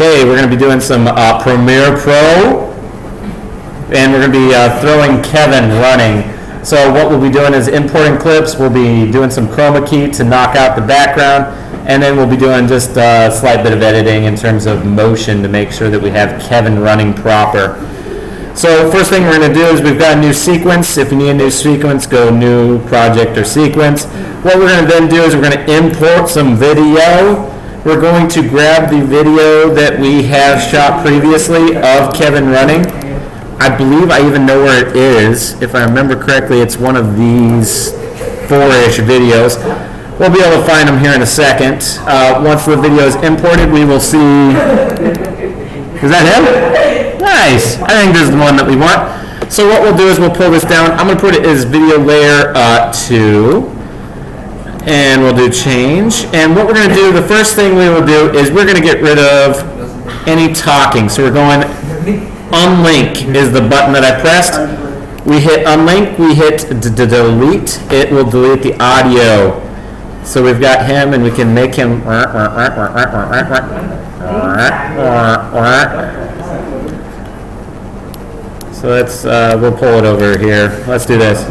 Okay, we're going to be doing some Premiere Pro, and we're going to be throwing Kevin running. So what we'll be doing is importing clips. We'll be doing some chroma key to knock out the background, and then we'll be doing just a slight bit of editing in terms of motion to make sure that we have Kevin running proper. So first thing we're going to do is we've got a new sequence. If you need a new sequence, go New, Project, or Sequence. What we're going to then do is we're going to import some video. We're going to grab the video that we have shot previously of Kevin running. I believe I even know where it is. If I remember correctly, it's one of these 4-ish videos. We'll be able to find them here in a second. Once the video is imported, we will see... Is that him? Nice. I think this is the one that we want. So what we'll do is we'll pull this down. I'm going to put it as video layer 2. And we'll do change. And what we're going to do, the first thing we will do is we're going to get rid of any talking. So we're going unlink is the button that I pressed. We hit unlink, we hit delete. It will delete the audio. So we've got him and we can make him. So let's, we'll pull it over here. Let's do this.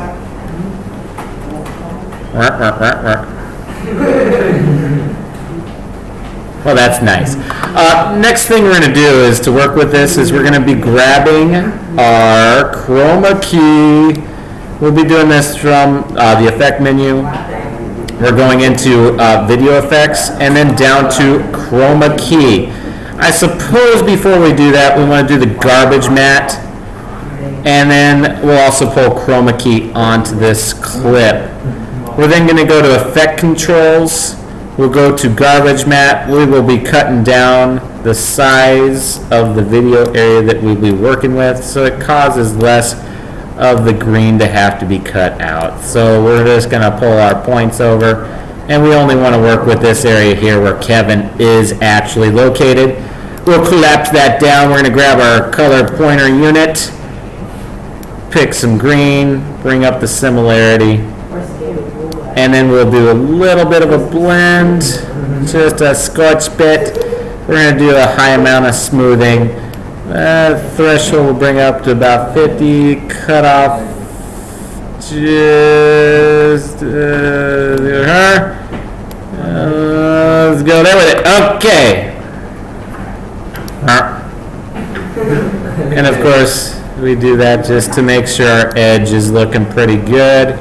Well, that's nice. Next thing we're going to do is to work with this is we're going to be grabbing our chroma key. We'll be doing this from the effect menu. We're going into video effects and then down to chroma key. I suppose before we do that we want to do the garbage matte, and then we'll also pull chroma key onto this clip. We're then going to go to effect controls. We'll go to garbage matte. We will be cutting down the size of the video area that we'll be working with so it causes less of the green to have to be cut out. So we're just going to pull our points over, and we only want to work with this area here where Kevin is actually located. We'll collapse that down. We're going to grab our color pointer unit, pick some green, bring up the similarity, and then we'll do a little bit of a blend, just a scotch bit. We're going to do a high amount of smoothing. Threshold will bring up to about 50. Cut off just let's go there with it. Okay. And of course, we do that just to make sure our edge is looking pretty good.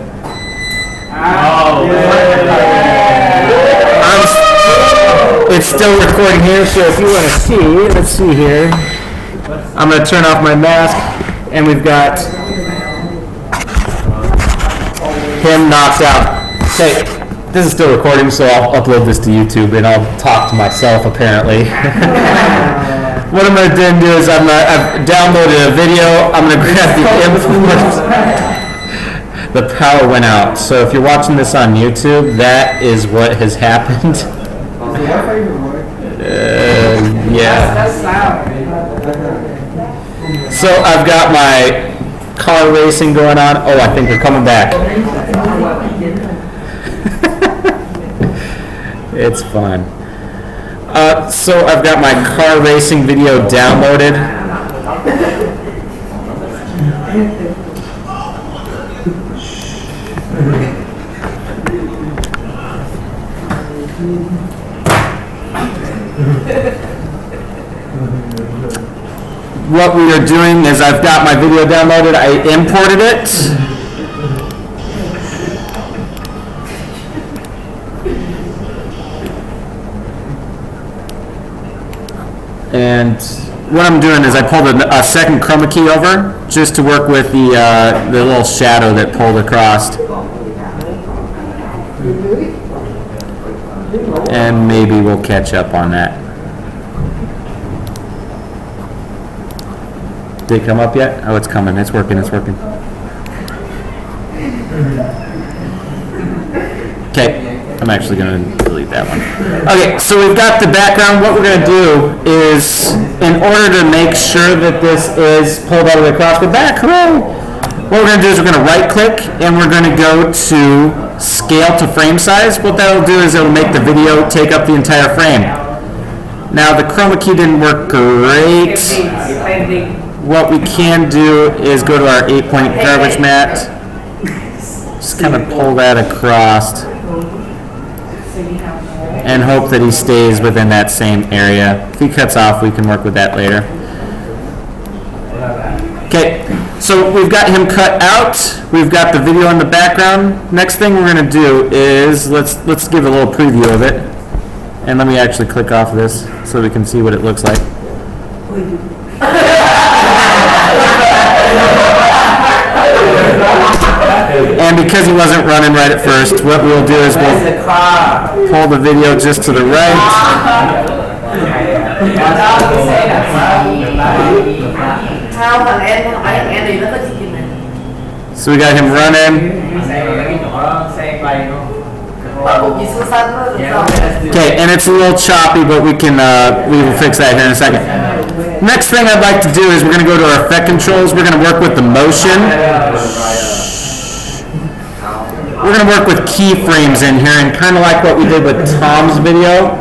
It's still recording here, so if you want to see, let's see here. I'm going to turn off my mask, and we've got him knocked out. Hey, this is still recording, so I'll upload this to YouTube, and I'll talk to myself, apparently. What I'm going to then do is I've downloaded a video. I'm going to grab the import. The power went out. So if you're watching this on YouTube, that is what has happened. Yeah. So I've got my car racing going on. Oh, I think we're coming back. It's fun. So I've got my car racing video downloaded. What we are doing is I've got my video downloaded. I imported it. And what I'm doing is I pulled a second chroma key over just to work with the little shadow that pulled across. And maybe we'll catch up on that. Did it come up yet? Oh, it's coming. It's working. It's working. Okay. I'm actually going to delete that one. Okay, so we've got the background. What we're going to do is, in order to make sure that this is pulled all the way across the back, what we're going to do is we're going to right click and we're going to go to scale to frame size. What that'll do is it'll make the video take up the entire frame. Now the chroma key didn't work great. What we can do is go to our 8-point garbage mat. Just kind of pull that across and hope that he stays within that same area. If he cuts off, we can work with that later. Okay, so we've got him cut out. We've got the video in the background. Next thing we're going to do is let's give a little preview of it. And let me actually click off of this so we can see what it looks like. And because he wasn't running right at first, what we'll do is we'll pull the video just to the right. So we got him running. Okay, and it's a little choppy, but we will fix that here in a second. Next thing I'd like to do is we're going to go to our effect controls. We're going to work with the motion. We're going to work with keyframes in here, and kind of like what we did with Tom's video.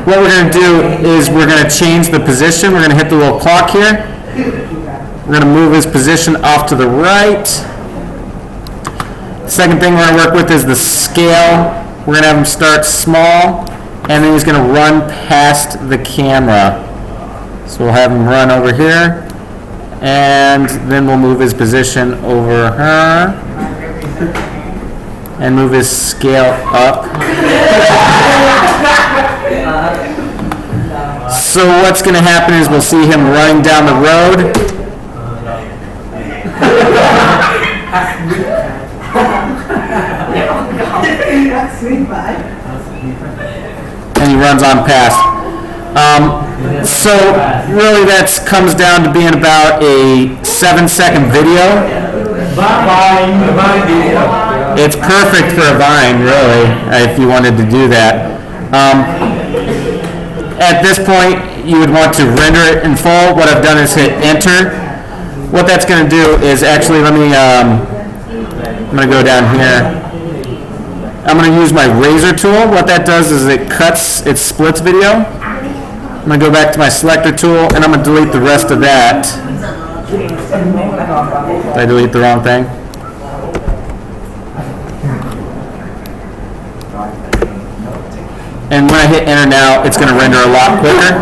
What we're going to do is we're going to change the position. We're going to hit the little clock here. We're going to move his position off to the right. Second thing we're going to work with is the scale. We're going to have him start small, and then he's going to run past the camera. So we'll have him run over here, and then we'll move his position over her, and move his scale up. So what's going to happen is we'll see him running down the road. And he runs on past. So really that comes down to being about a 7-second video. It's perfect for a Vine, really, if you wanted to do that. At this point, you would want to render it in full. What I've done is hit enter. What that's going to do is actually, I'm going to go down here. I'm going to use my razor tool. What that does is it splits video. I'm going to go back to my selector tool, and I'm going to delete the rest of that. Did I delete the wrong thing? And when I hit enter now, it's going to render a lot quicker.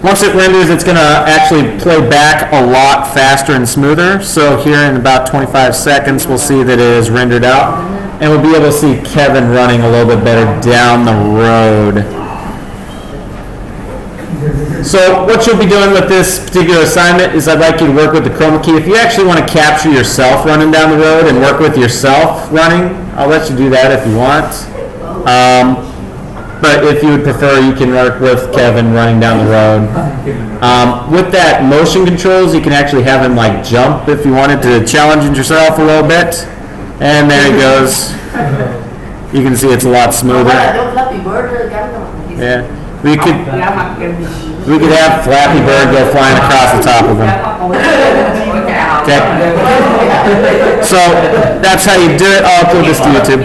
Once it renders, it's going to actually play back a lot faster and smoother. So here in about 25 seconds, we'll see that it is rendered out. And we'll be able to see Kevin running a little bit better down the road. So what you'll be doing with this particular assignment is I'd like you to work with the chroma key. If you actually want to capture yourself running down the road and work with yourself running, I'll let you do that if you want. But if you would prefer, you can work with Kevin running down the road. With that motion controls, you can actually have him like jump if you wanted to challenge yourself a little bit. And there he goes. You can see it's a lot smoother. Yeah. We could have Flappy Bird go flying across the top of him. Okay. So that's how you do it. I'll upload this to YouTube.